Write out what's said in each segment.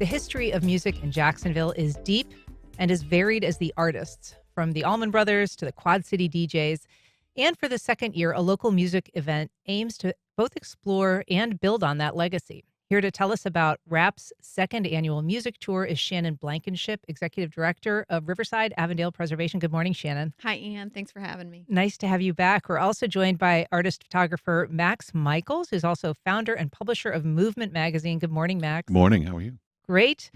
The history of music in Jacksonville is deep and as varied as the artists, from the Allman Brothers to the Quad City DJs. And for the second year, a local music event aims to both explore and build on that legacy. Here to tell us about RAP's second annual music tour is Shannon Blankenship, Executive Director of Riverside Avondale Preservation. Good morning, Shannon. Hi, Ann. Thanks for having me. Nice to have you back. We're also joined by artist photographer Max Michaels, who's also founder and publisher of Movement Magazine. Good morning, Good Max. morning. How are you? Great.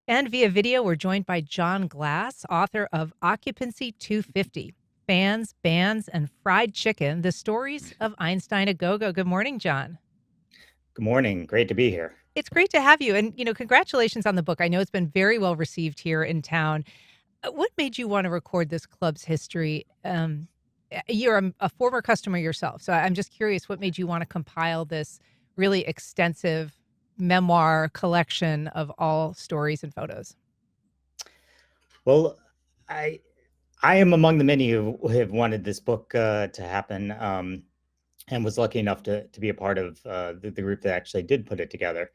And via video, we're joined by John Glass, author of Occupancy 250 Fans, Bands, and Fried Chicken, the stories of Einstein a Go-Go. Good morning, John. Good morning. Great to be here. It's great to have you. And, congratulations on the book. I know it's been very well received here in town. What made you want to record this club's history? You're a former customer yourself. So I'm just curious, what made you want to compile this really extensive memoir collection of all stories and photos? Well, I I am among the many who have wanted this book to happen, and was lucky enough to be a part of the group that actually did put it together.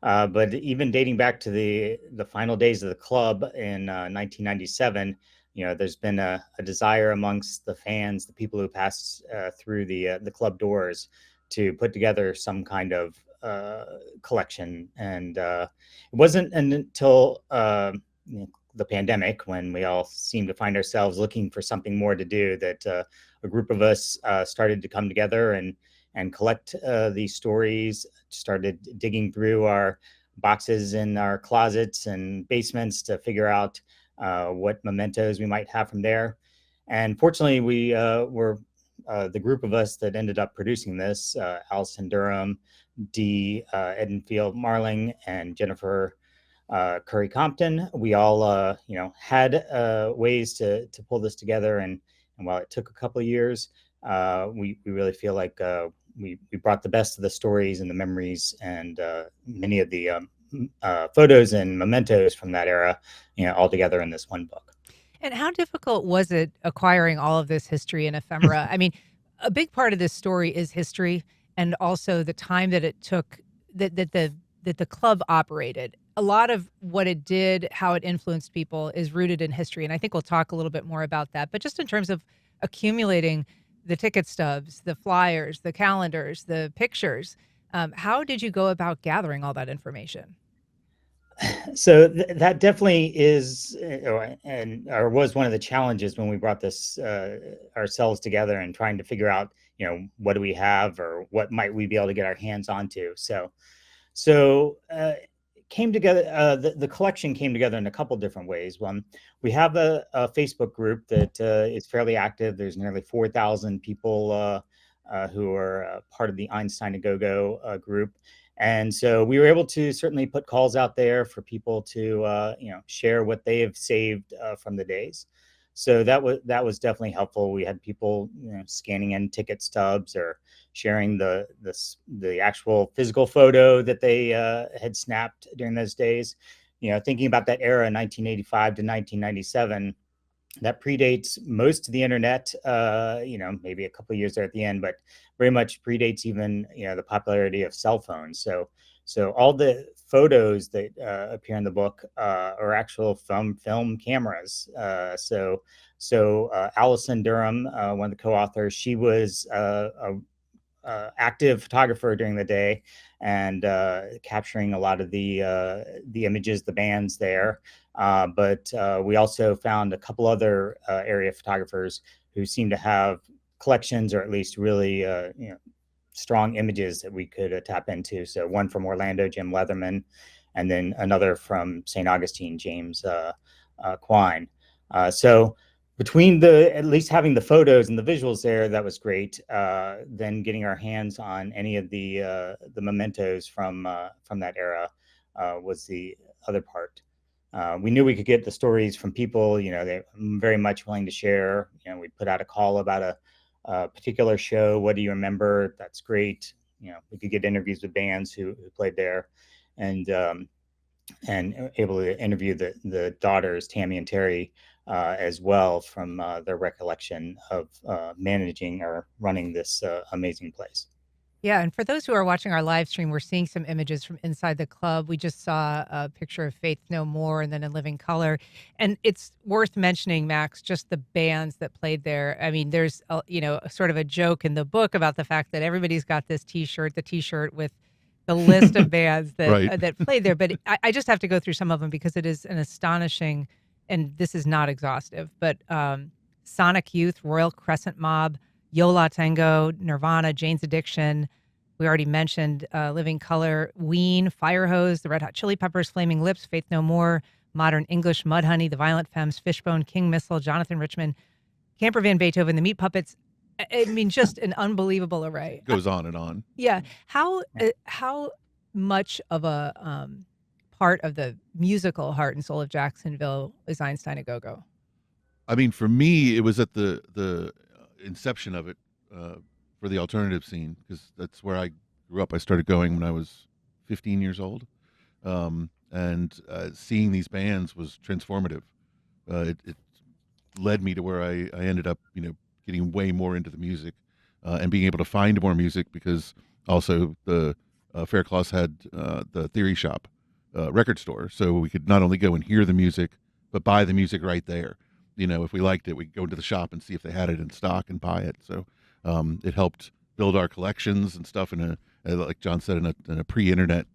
But even dating back to the final days of the club in 1997, there's been a desire amongst the fans, the people who passed through the club doors, to put together some kind of collection. And it wasn't until the pandemic, when we all seemed to find ourselves looking for something more to do, that a group of us started to come together and collect these stories. Started digging through our boxes in our closets and basements to figure out what mementos we might have from there. And fortunately, we were the group of us that ended up producing this: Allison Durham, Dee Edenfield Marling, and Jennifer Curry Compton. We all, had ways to pull this together, and while it took a couple of years, we really feel like we brought the best of the stories and the memories, and many of the photos and mementos from that era, all together in this one book. And how difficult was it acquiring all of this history and ephemera? I mean, a big part of this story is history and also the time that it took that the club operated. A lot of what it did, how it influenced people, is rooted in history. And I think we'll talk a little bit more about that. But just in terms of accumulating the ticket stubs, the flyers, the calendars, the pictures, how did you go about gathering all that information? So that definitely is, or was one of the challenges when we brought this ourselves together and trying to figure out, what do we have, or what might we be able to get our hands onto. So it came together. The collection came together in a couple different ways. One, we have a Facebook group that is fairly active. There's nearly 4,000 people who are part of the Einstein a Go-Go group. And so we were able to certainly put calls out there for people to share what they have saved from the days. So that was definitely helpful. We had people scanning in ticket stubs, or sharing the actual physical photo that they had snapped during those days. Thinking about that era, 1985 to 1997, that predates most of the internet. Maybe a couple of years there at the end, but very much predates even the popularity of cell phones. So all the photos that appear in the book are actual film cameras. So Allison Durham, one of the co-authors, she was active photographer during the day, and capturing a lot of the images, the bands there. But we also found a couple other area photographers who seem to have collections, or at least really strong images that we could tap into. So one from Orlando, Jim Leatherman, and then another from St. Augustine, James Quine. So between at least having the photos and the visuals there, that was great. Then getting our hands on any of the mementos from that era was the other part. We knew we could get the stories from people. They're very much willing to share. We put out a call about a particular show. What do you remember? That's great. We could get interviews with bands who played there, and able to interview the daughters, Tammy and Terry, as well, from their recollection of managing or running this amazing place. Yeah, and for those who are watching our live stream, we're seeing some images from inside the club. We just saw a picture of Faith No More and then In Living Color. And it's worth mentioning, Max, just the bands that played there. I mean, there's a sort of a joke in the book about the fact that everybody's got this T-shirt, the T-shirt with the list of bands that Right. that played there. But I just have to go through some of them because it is an astonishing, and this is not exhaustive, but Sonic Youth, Royal Crescent Mob, Yo La Tengo, Nirvana, Jane's Addiction. We already mentioned Living Color, Ween, Firehose, the Red Hot Chili Peppers, Flaming Lips, Faith No More, Modern English, Mudhoney, the Violent Femmes, Fishbone, King Missile, Jonathan Richman, Camper Van Beethoven, the Meat Puppets. I mean, just an unbelievable array. Goes on and on. Yeah. How much of a part of the musical heart and soul of Jacksonville is Einstein a Go-Go? I mean, for me, it was at the inception of it for the alternative scene, because that's where I grew up. I started going when I was 15 years old, and seeing these bands was transformative. It led me to where I ended up, getting way more into the music and being able to find more music, because also the Faircloths had the Theory Shop record store, so we could not only go and hear the music, but buy the music right there. If we liked it, we'd go into the shop and see if they had it in stock and buy it. So it helped build our collections and stuff like John said, in a pre-internet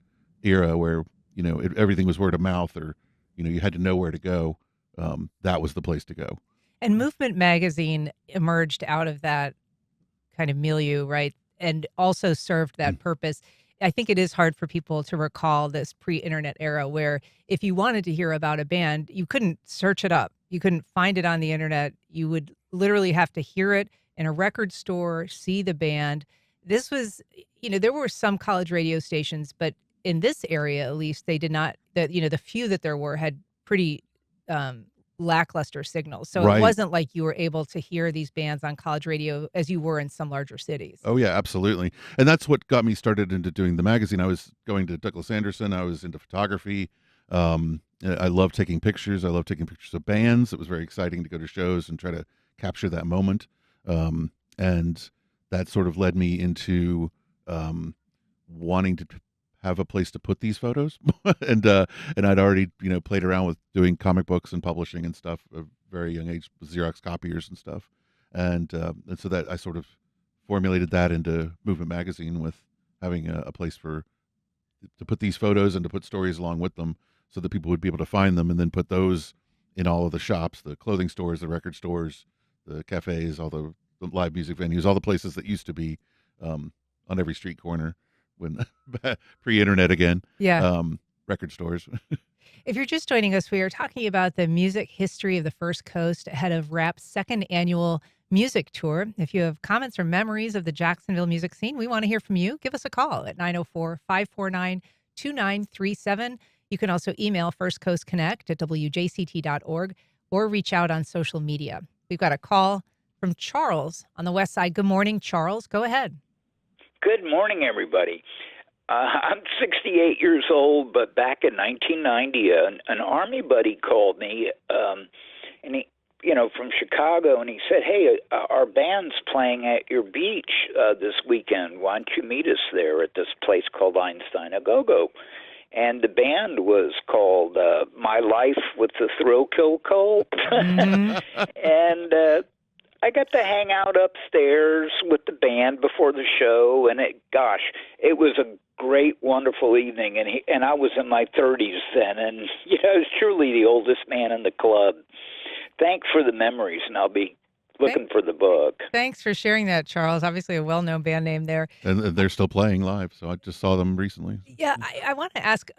era where, everything was word of mouth, or, you had to know where to go. That was the place to go. And Movement Magazine emerged out of that kind of milieu, right? And also served that purpose. I think it is hard for people to recall this pre-internet era where if you wanted to hear about a band, you couldn't search it up. You couldn't find it on the internet. You would literally have to hear it in a record store, see the band. This was, there were some college radio stations, but in this area, at least, they did not, the few that there were had pretty lackluster signals. So Right. It wasn't like you were able to hear these bands on college radio as you were in some larger cities. Oh yeah, absolutely. And that's what got me started into doing the magazine. I was going to Douglas Anderson. I was into photography. I love taking pictures. I love taking pictures of bands. It was very exciting to go to shows and try to capture that moment. And that sort of led me into wanting to have a place to put these photos. and I'd already, played around with doing comic books and publishing and stuff at a very young age, with Xerox copiers and stuff. And so that I sort of formulated that into Movement Magazine, with having a place to put these photos and to put stories along with them, so that people would be able to find them and then put those in all of the shops, the clothing stores, the record stores, the cafes, all the live music venues, all the places that used to be on every street corner when pre-internet again. Yeah. Record stores. If you're just joining us, we are talking about the music history of the First Coast ahead of RAP's second annual music tour. If you have comments or memories of the Jacksonville music scene, we want to hear from you. Give us a call at 904-549-2937. You can also email firstcoastconnect@wjct.org or reach out on social media. We've got a call from Charles on the west side. Good morning, Charles. Go ahead. Good morning, everybody. I'm 68 years old, but back in 1990, an Army buddy called me, and he, from Chicago, and he said, "Hey, our band's playing at your beach this weekend. Why don't you meet us there at this place called Einstein A Go-Go?" And the band was called My Life with the Thrill Kill Cult. And I got to hang out upstairs with the band before the show, and it was a great, wonderful evening. And I was in my 30s then, and I was truly the oldest man in the club. Thanks for the memories, and I'll be looking for the book. Thanks for sharing that, Charles. Obviously a well-known band name there. And they're still playing live, so I just saw them recently. Yeah, I want to ask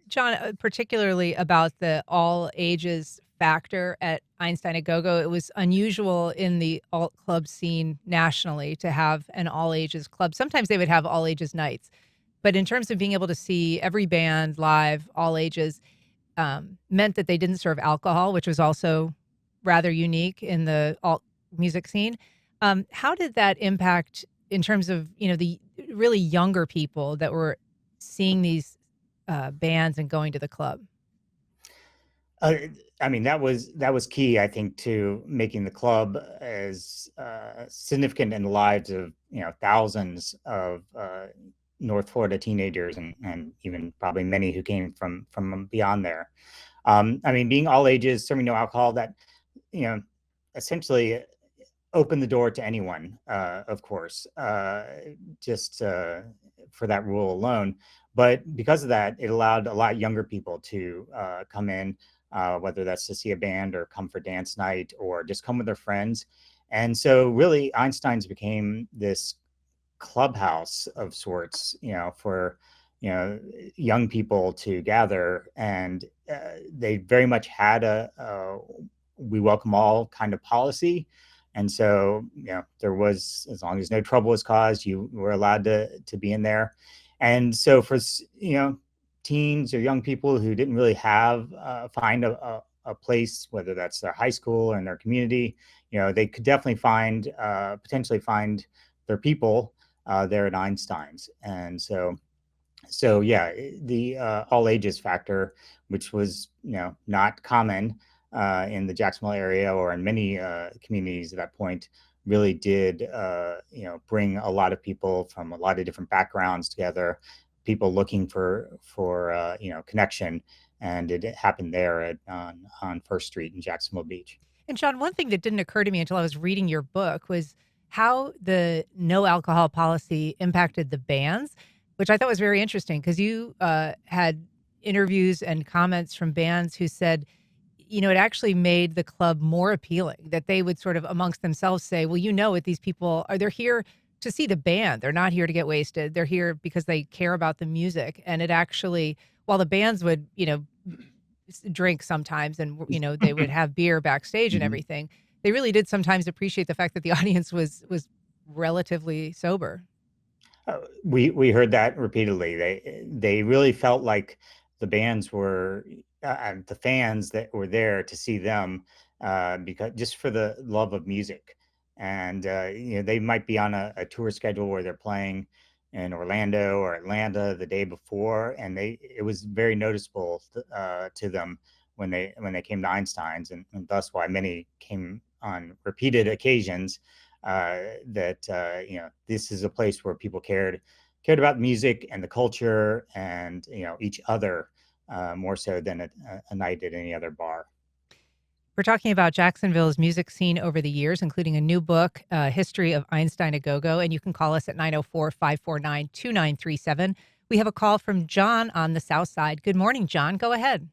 John, particularly about the all ages factor at Einstein A Go-Go. It was unusual in the alt club scene nationally to have an all ages club. Sometimes they would have all ages nights, but in terms of being able to see every band live, all ages, meant that they didn't serve alcohol, which was also rather unique in the alt music scene. How did that impact in terms of, the really younger people that were seeing these bands and going to the club? Uh, I mean, that was key, I think, to making the club as significant in the lives of thousands of North Florida teenagers, and even probably many who came from beyond there. I mean, being all ages, serving no alcohol, that you know essentially opened the door to anyone, of course, just for that rule alone. But because of that, it allowed a lot younger people to come in, whether that's to see a band or come for dance night or just come with their friends. And so, really, Einstein's became this clubhouse of sorts, for young people to gather, and they very much had a we welcome all kind of policy. And so, there was, as long as no trouble was caused, you were allowed to be in there. And so for teens or young people who didn't really have find a place, whether that's their high school or in their community, they could definitely find potentially find their people there at Einstein's. And so yeah, the all ages factor, which was not common in the Jacksonville area or in many communities at that point, really did bring a lot of people from a lot of different backgrounds together, people looking for connection, and it happened there on First Street in Jacksonville Beach. And John, one thing that didn't occur to me until I was reading your book was how the no alcohol policy impacted the bands, which I thought was very interesting because you had interviews and comments from bands who said, it actually made the club more appealing, that they would sort of amongst themselves say, well, what these people are, they're here to see the band. They're not here to get wasted. They're here because they care about the music. And it actually, while the bands would, drink sometimes and, they would have beer backstage and Mhm. everything, they really did sometimes appreciate the fact that the audience was relatively sober. We heard that repeatedly. They really felt like the bands were the fans that were there to see them, because just for the love of music. And they might be on a tour schedule where they're playing in Orlando or Atlanta the day before, and it was very noticeable to them when they came to Einstein's, and thus why many came on repeated occasions. That this is a place where people cared about music and the culture, and each other, more so than a night at any other bar. We're talking about Jacksonville's music scene over the years, including a new book, History of Einstein A Go-Go, and you can call us at 904-549-2937. We have a call from John on the South Side. Good morning, John. Go ahead.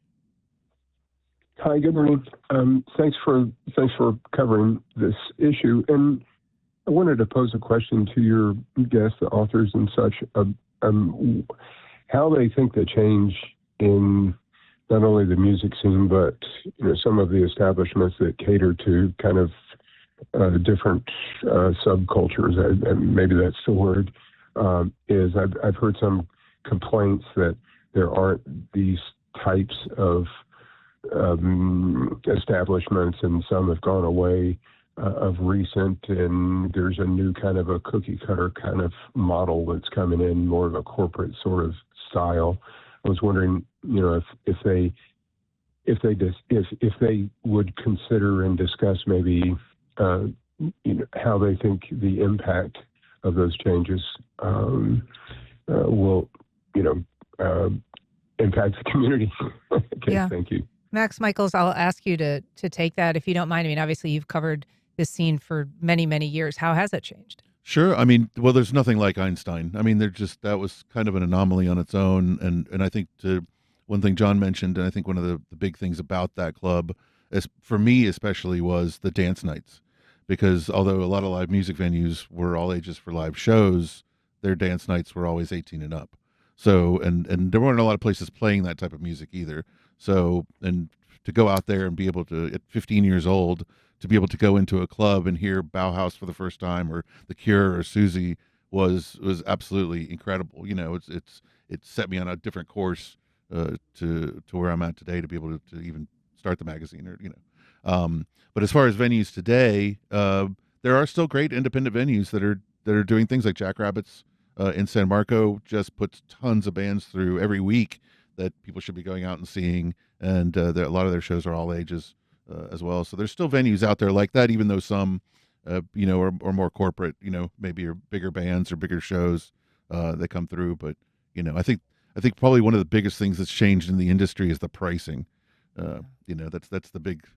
Hi, good morning. Thanks for covering this issue. And I wanted to pose a question to your guests, the authors and such, how they think the change in not only the music scene, but some of the establishments that cater to kind of different subcultures, and maybe that's the word, is I've heard some complaints that there aren't these types of establishments, and some have gone away of recent, and there's a new kind of a cookie cutter kind of model that's coming in, more of a corporate sort of style. I was wondering, if they would consider and discuss maybe, how they think the impact of those changes will, impact the community. Okay, Yeah. thank you. Max Michaels, I'll ask you to take that if you don't mind. I mean, obviously you've covered this scene for many, many years. How has it changed? Sure. I mean, well, there's nothing like Einstein. I mean, that was kind of an anomaly on its own. And I think one thing John mentioned, and I think one of the big things about that club, as for me especially, was the dance nights. Because although a lot of live music venues were all ages for live shows, their dance nights were always 18 and up. So, and there weren't a lot of places playing that type of music either. So, and to go out there and be able to, at 15 years old, to be able to go into a club and hear Bauhaus for the first time, or The Cure, or Susie, was absolutely incredible. It set me on a different course to where I'm at today, to be able to even start the magazine, or But as far as venues today, there are still great independent venues that are doing things like Jackrabbits in San Marco just puts tons of bands through every week that people should be going out and seeing. And a lot of their shows are all ages as well. So there's still venues out there like that, even though some, are more corporate, maybe are bigger bands or bigger shows that come through. But, I think probably one of the biggest things that's changed in the industry is the pricing. That's the big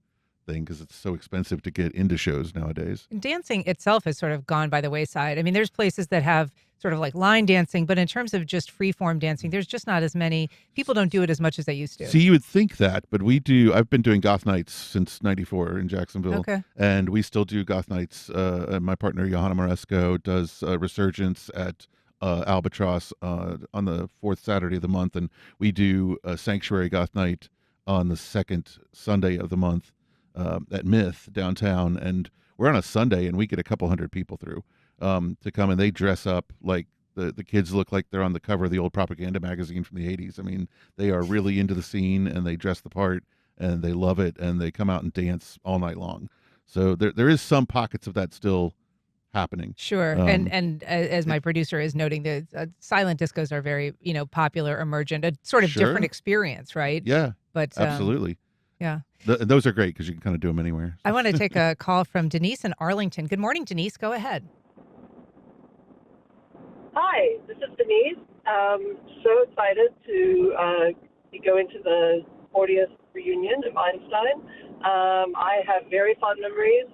thing because it's so expensive to get into shows nowadays. Dancing itself has sort of gone by the wayside. I mean, there's places that have sort of like line dancing, but in terms of just free form dancing, there's just not as many. People don't do it as much as they used to. See, you would think that, but we do. I've been doing goth nights since '94 in Jacksonville, Okay. and we still do goth nights. And my partner Johanna Moresco does Resurgence at Albatross on the fourth Saturday of the month, and we do a Sanctuary Goth Night on the second Sunday of the month at Myth downtown, and we're on a Sunday, and we get a couple hundred people through to come, and they dress up like the kids look like they're on the cover of the old propaganda magazine from the 80s. I mean, they are really into the scene, and they dress the part, and they love it, and they come out and dance all night long. So there is some pockets of that still happening. Sure. And as my producer is noting, the silent discos are very, popular, emergent, a sort of Sure. different experience, right? Yeah, But absolutely. yeah. Those are great because you can kind of do them anywhere. I want to take a call from Denise in Arlington. Good morning, Denise. Go ahead. Hi, this is Denise. So excited to be going to the 40th reunion of Einstein. I have very fond memories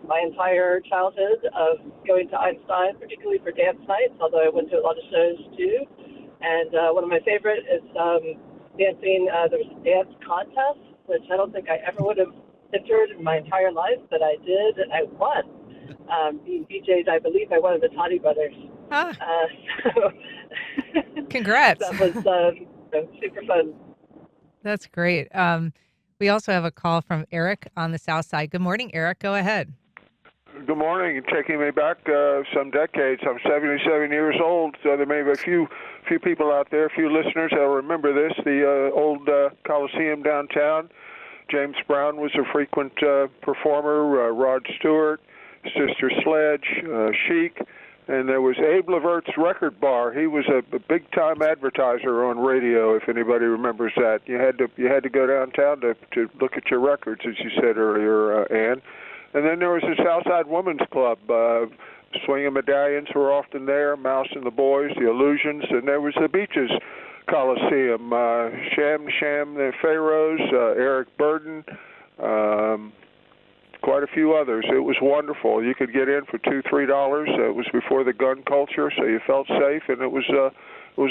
my entire childhood of going to Einstein, particularly for dance nights, although I went to a lot of shows too. And one of my favorite is dancing. There was a dance contest, which I don't think I ever would have entered in my entire life, but I did, and I won. Being DJ'd, I believe, by one of the Toddy brothers. Ah, So congrats. that was super fun. That's great. We also have a call from Eric on the South Side. Good morning, Eric. Go ahead. Good morning. Taking me back some decades. I'm 77 years old, so there may be a few people out there, a few listeners that will remember this. The old Coliseum downtown. James Brown was a frequent performer. Rod Stewart, Sister Sledge, Chic, and there was Abe Levert's Record Bar. He was a big-time advertiser on radio. If anybody remembers that, you had to go downtown to look at your records, as you said earlier, Ann. And then there was the Southside Women's Club. Swinging Medallions were often there, Mouse and the Boys, the Illusions, and there was the Beaches Coliseum, Sham, the Pharaohs, Eric Burden, quite a few others. It was wonderful. You could get in for $2-3. It was before the gun culture, so you felt safe, and it was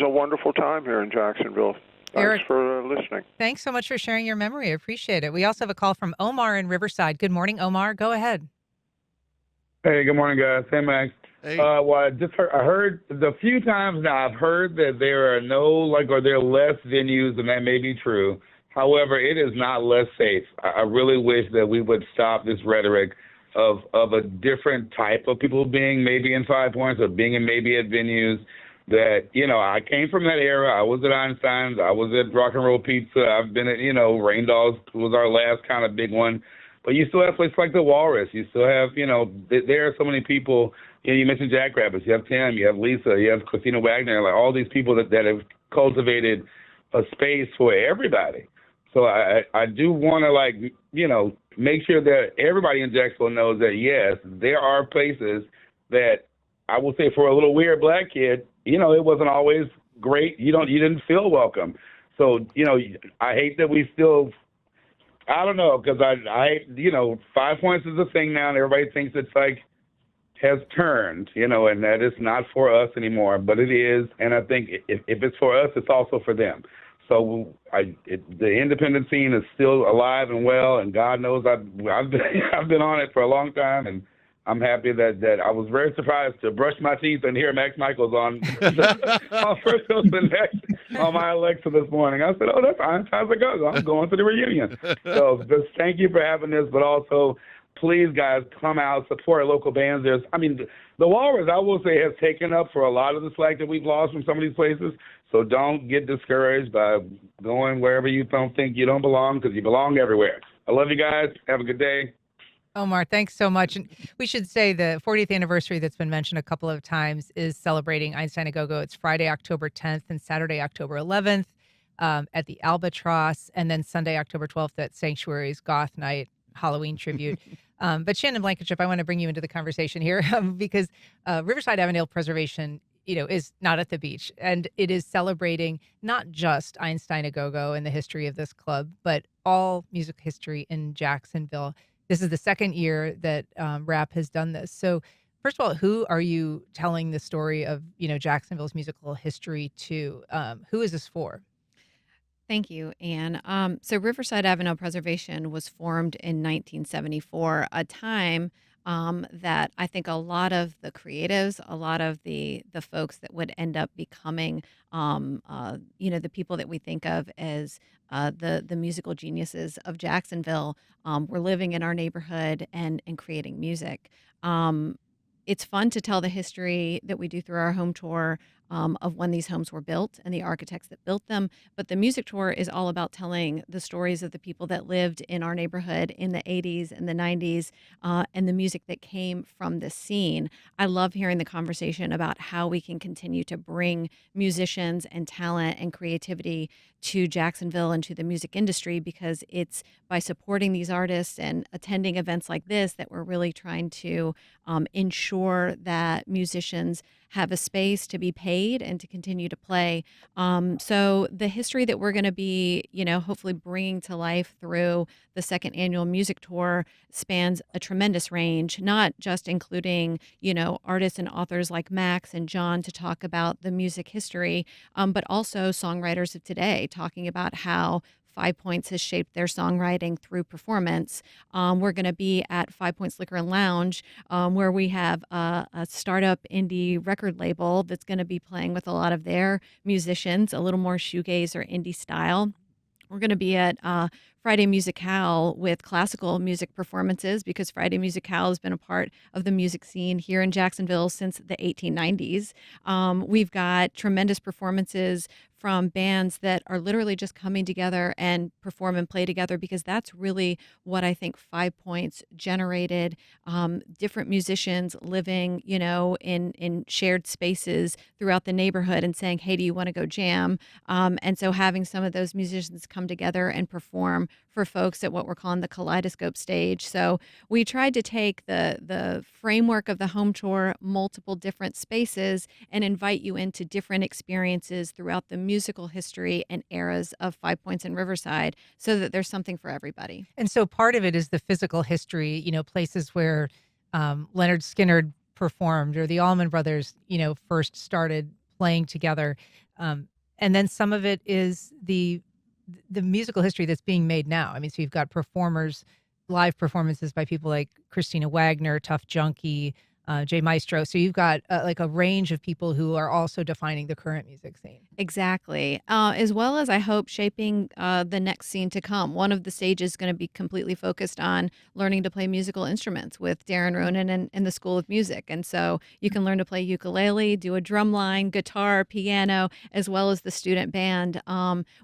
a wonderful time here in Jacksonville. Thanks Eric, for listening. Thanks so much for sharing your memory. I appreciate it. We also have a call from Omar in Riverside. Good morning, Omar. Go ahead. Hey, good morning, guys. Hey, Max. Hey. Well, I heard the few times now I've heard that there are or there are less venues, and that may be true. However, it is not less safe. I really wish that we would stop this rhetoric of a different type of people being maybe in 5 Points or being in maybe at venues that, I came from that era. I was at Einstein's. I was at Rock and Roll Pizza. I've been at, Rain Dolls was our last kind of big one. But you still have places like the Walrus. You still have, there are so many people. You mentioned Jackrabbits. You have Tim. You have Lisa. You have Christina Wagner. Like all these people that have cultivated a space for everybody. So I do want to make sure that everybody in Jacksonville knows that yes, there are places that I will say for a little weird black kid, it wasn't always great. You didn't feel welcome. So I hate that we still. I don't know, because I 5 Points is a thing now, and everybody thinks it's has turned, and that it's not for us anymore, but it is, and I think if it's for us, it's also for them. So the independent scene is still alive and well, and God knows I've been on it for a long time, and I'm happy that I was very surprised to brush my teeth and hear Max Michaels on First Coast and Next on my Alexa this morning. I said, oh, that's fine. How's it go? I'm going to the reunion. So just thank you for having this, but also please, guys, come out, support local bands. The Walrus, I will say, has taken up for a lot of the slack that we've lost from some of these places. So don't get discouraged by going wherever you don't think you don't belong, because you belong everywhere. I love you guys. Have a good day. Omar, thanks so much. And we should say the 40th anniversary that's been mentioned a couple of times is celebrating Einstein A Go-Go. It's Friday, October 10th and Saturday, October 11th. at the Albatross, and then Sunday, October 12th at Sanctuary's Goth Night Halloween tribute. But Shannon Blankenship, I want to bring you into the conversation here because Riverside Avondale Preservation, is not at the beach, and it is celebrating not just Einstein A Go-Go and the history of this club, but all music history in Jacksonville. This is the second year that RAP has done this. So, first of all, who are you telling the story of, Jacksonville's musical history to? Who is this for? Thank you, Anne. So Riverside Avondale Preservation was formed in 1974, a time that I think a lot of the creatives, a lot of the folks that would end up becoming, the people that we think of as the musical geniuses of Jacksonville, were living in our neighborhood and creating music. It's fun to tell the history that we do through our home tour of when these homes were built and the architects that built them. But the music tour is all about telling the stories of the people that lived in our neighborhood in the 80s and the 90s and the music that came from this scene. I love hearing the conversation about how we can continue to bring musicians and talent and creativity to Jacksonville and to the music industry, because it's by supporting these artists and attending events like this that we're really trying to ensure that musicians have a space to be paid and to continue to play. So the history that we're going to be, hopefully bringing to life through the second annual music tour spans a tremendous range, not just including, artists and authors like Max and John to talk about the music history, but also songwriters of today talking about how Five Points has shaped their songwriting through performance. We're going to be at Five Points Liquor and Lounge, where we have a startup indie record label that's going to be playing with a lot of their musicians, a little more shoegaze or indie style. We're going to be at Friday Musicale with classical music performances, because Friday Musicale has been a part of the music scene here in Jacksonville since the 1890s. We've got tremendous performances from bands that are literally just coming together and perform and play together, because that's really what I think Five Points generated. Different musicians living, in shared spaces throughout the neighborhood and saying, hey, do you want to go jam? And so having some of those musicians come together and perform for folks at what we're calling the Kaleidoscope stage. So we tried to take the framework of the home tour, multiple different spaces, and invite you into different experiences throughout the musical history and eras of Five Points and Riverside, so that there's something for everybody. And so part of it is the physical history, places where Leonard Skinner performed, or the Allman Brothers, first started playing together. And then some of it is the musical history that's being made now. I mean, so you've got live performances by people like Christina Wagner, Tough Junkie, Jay Maestro. So you've got like a range of people who are also defining the current music scene. Exactly. As well as, I hope, shaping the next scene to come. One of the stages is going to be completely focused on learning to play musical instruments with Darren Ronan and the School of Music. And so you can learn to play ukulele, do a drum line, guitar, piano, as well as the student band.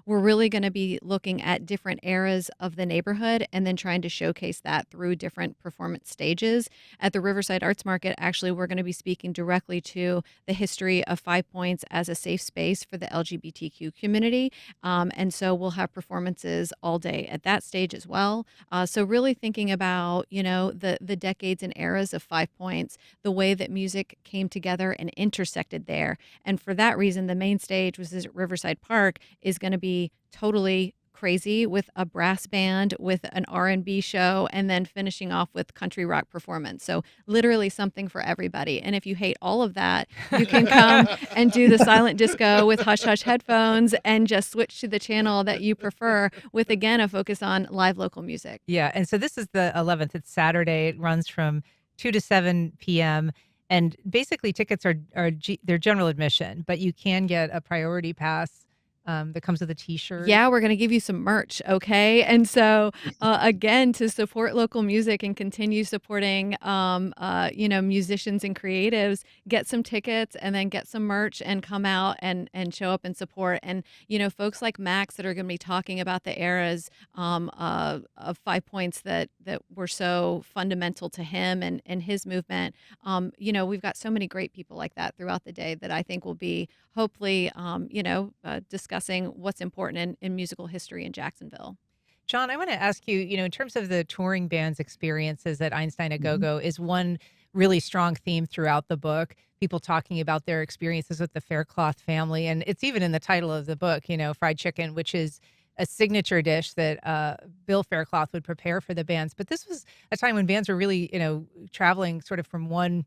We're really going to be looking at different eras of the neighborhood and then trying to showcase that through different performance stages. At the Riverside Arts Market, actually, we're going to be speaking directly to the history of Five Points as a safe space for the LGBTQ community. And so we'll have performances all day at that stage as well. So really thinking about, the decades and eras of Five Points, the way that music came together and intersected there. And for that reason, the main stage, which is at Riverside Park, is going to be totally crazy with a brass band, with an R&B show, and then finishing off with country rock performance. So literally something for everybody. And if you hate all of that, you can come and do the silent disco with Hush Hush headphones and just switch to the channel that you prefer, with, again, a focus on live local music. Yeah. And so this is the 11th. It's Saturday. It runs from 2 to 7 p.m. And basically tickets they're general admission, but you can get a priority pass that comes with a t-shirt. Yeah, we're going to give you some merch, okay? And so, again, to support local music and continue supporting, musicians and creatives, get some tickets and then get some merch and come out and show up and support. And, folks like Max that are going to be talking about the eras of 5 Points that were so fundamental to him and his movement. We've got so many great people like that throughout the day that I think will be hopefully, discussed discussing what's important in musical history in Jacksonville. John, I want to ask you, in terms of the touring band's experiences at Einstein A Go-Go is one really strong theme throughout the book. People talking about their experiences with the Faircloth family. And it's even in the title of the book, fried chicken, which is a signature dish that Bill Faircloth would prepare for the bands. But this was a time when bands were really, traveling sort of from one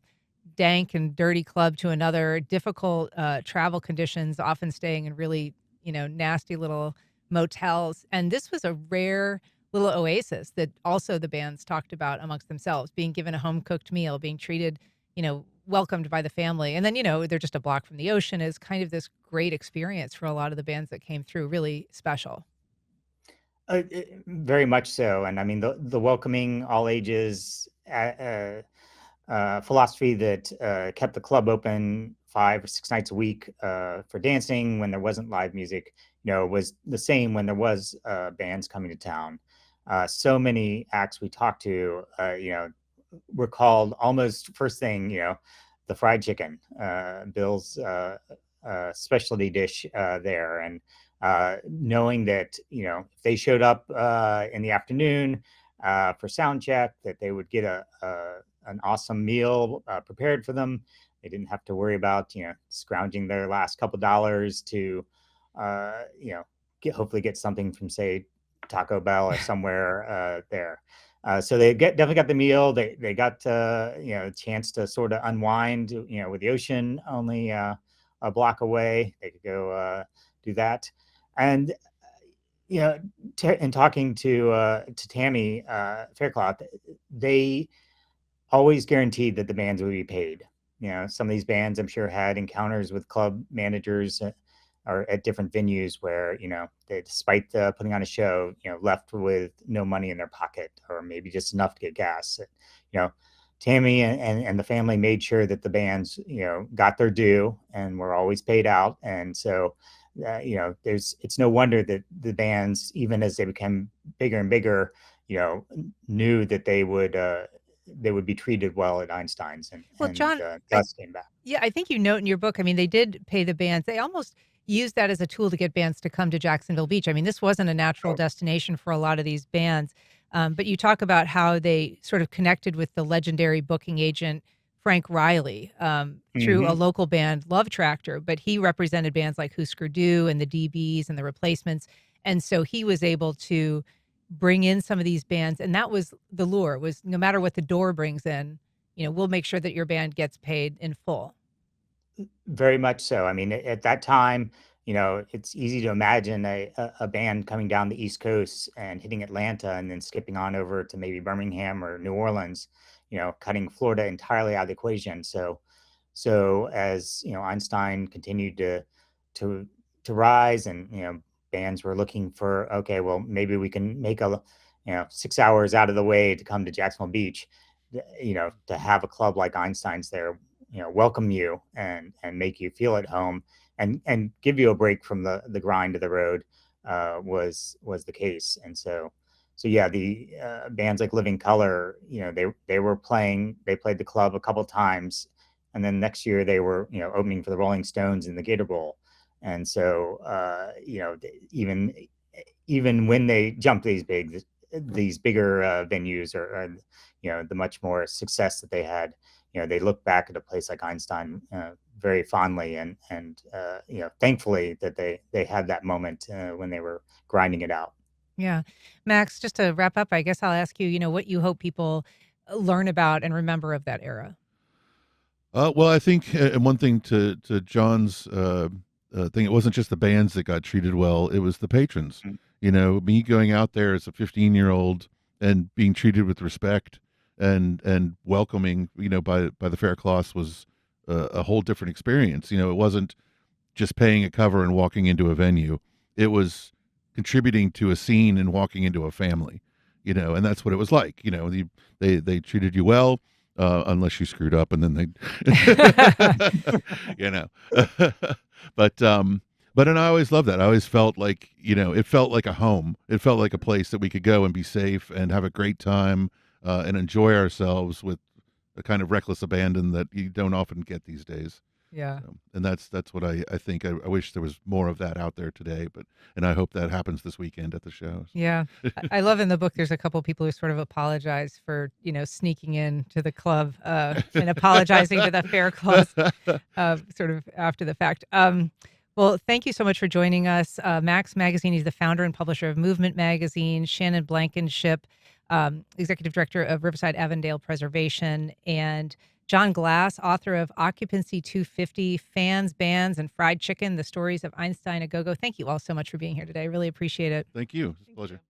dank and dirty club to another, difficult travel conditions, often staying in really, nasty little motels. And this was a rare little oasis that also the bands talked about amongst themselves, being given a home cooked meal, being treated, welcomed by the family. And then, they're just a block from the ocean is kind of this great experience for a lot of the bands that came through, really special. Very much so. And I mean, the welcoming all ages philosophy that kept the club open 5 or 6 nights a week for dancing when there wasn't live music, was the same when there was bands coming to town. So many acts we talked to, were called almost first thing, the fried chicken, Bill's specialty dish there. And knowing that, if they showed up in the afternoon for sound check, that they would get an awesome meal prepared for them. They didn't have to worry about, scrounging their last couple dollars to, hopefully get something from, say, Taco Bell or somewhere there. So they definitely got the meal. They got a chance to sort of unwind, with the ocean only a block away. They could go do that. And in talking to Tammy Faircloth, they always guaranteed that the bands would be paid. Some of these bands, I'm sure, had encounters with club managers or at different venues where, they, despite putting on a show, left with no money in their pocket, or maybe just enough to get gas. Tammy and the family made sure that the bands, got their due and were always paid out. And so, it's no wonder that the bands, even as they became bigger and bigger, knew that they would be treated well at Einstein's, and Well, John, thus came back. yeah, I think you note in your book, I mean, they did pay the bands. They almost used that as a tool to get bands to come to Jacksonville Beach. I mean, this wasn't a natural destination for a lot of these bands. But you talk about how they sort of connected with the legendary booking agent, Frank Riley, through a local band, Love Tractor. But he represented bands like Husker Du and the DBs and the Replacements. And so he was able to bring in some of these bands. And that was the lure, was no matter what the door brings in, we'll make sure that your band gets paid in full. Very much so. I mean, at that time, it's easy to imagine a band coming down the East Coast and hitting Atlanta and then skipping on over to maybe Birmingham or New Orleans, cutting Florida entirely out of the equation. So as Einstein continued to rise, and bands were looking for, okay, well, maybe we can make 6 hours out of the way to come to Jacksonville Beach, to have a club like Einstein's there, welcome you and make you feel at home and give you a break from the grind of the road was the case. And so yeah, the bands like Living Color, they played the club a couple times, and then next year they were opening for the Rolling Stones in the Gator Bowl. And so even when they jumped these bigger venues, or the much more success that they had, they look back at a place like Einstein very fondly, and thankfully that they had that moment when they were grinding it out. Yeah. Max, just to wrap up, I guess I'll ask you, what you hope people learn about and remember of that era. Well, I think, and one thing to John's thing, it wasn't just the bands that got treated well; it was the patrons. Me going out there as a 15-year-old and being treated with respect and welcoming, by the Faircloths was a whole different experience. It wasn't just paying a cover and walking into a venue; it was contributing to a scene and walking into a family. And that's what it was like. They treated you well. Unless you screwed up, and then they, but and I always loved that. I always felt like, it felt like a home. It felt like a place that we could go and be safe and have a great time, and enjoy ourselves with a kind of reckless abandon that you don't often get these days. Yeah. So, and that's what I think. I wish there was more of that out there today, and I hope that happens this weekend at the shows. Yeah. I love in the book, there's a couple people who sort of apologize for, sneaking in to the club, and apologizing to the fair clause, sort of after the fact. Well, thank you so much for joining us. Max Magazine, he's the founder and publisher of Movement Magazine. Shannon Blankenship, executive director of Riverside Avondale Preservation, and John Glass, author of Occupancy 250, Fans, Bands, and Fried Chicken, The Stories of Einstein A Go-Go. Thank you all so much for being here today. I really appreciate it. Thank you. It's a pleasure.